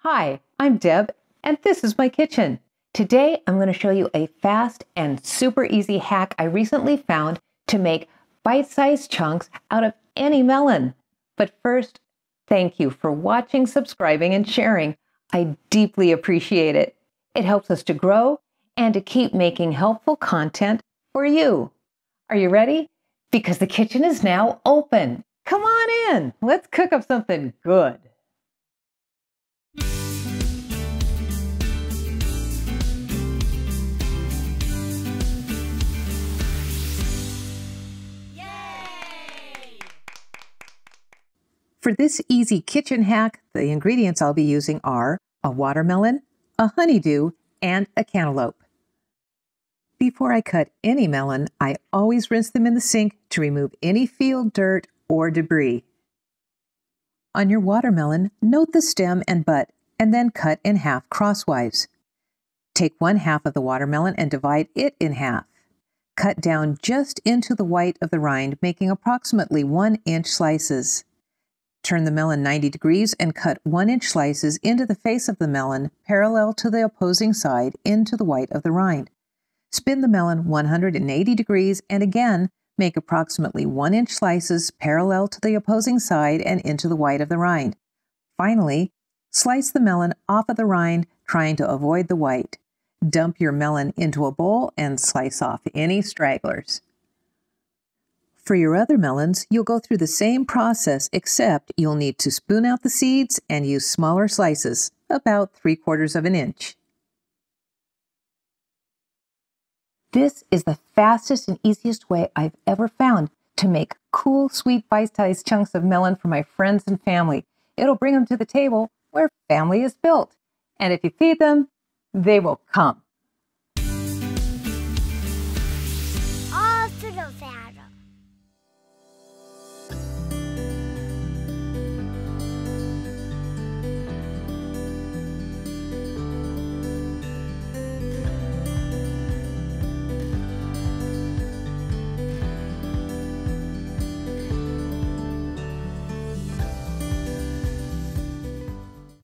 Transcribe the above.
Hi, I'm Deb, and this is my kitchen. Today, I'm going to show you a fast and super easy hack I recently found to make bite-sized chunks out of any melon. But first, thank you for watching, subscribing, and sharing. I deeply appreciate it. It helps us to grow and to keep making helpful content for you. Are you ready? Because the kitchen is now open. Come on in. Let's cook up something good. For this easy kitchen hack, the ingredients I'll be using are a watermelon, a honeydew, and a cantaloupe. Before I cut any melon, I always rinse them in the sink to remove any field dirt or debris. On your watermelon, note the stem and butt, and then cut in half crosswise. Take 1/2 of the watermelon and divide it in half. Cut down just into the white of the rind, making approximately 1-inch slices. Turn the melon 90 degrees and cut 1-inch slices into the face of the melon, parallel to the opposing side into the white of the rind. Spin the melon 180 degrees and again make approximately 1-inch slices parallel to the opposing side and into the white of the rind. Finally, slice the melon off of the rind, trying to avoid the white. Dump your melon into a bowl and slice off any stragglers. For your other melons, you'll go through the same process, except you'll need to spoon out the seeds and use smaller slices, about 3/4 of an inch. This is the fastest and easiest way I've ever found to make cool, sweet, bite-sized chunks of melon for my friends and family. It'll bring them to the table where family is built. And if you feed them, they will come. All to the saddle.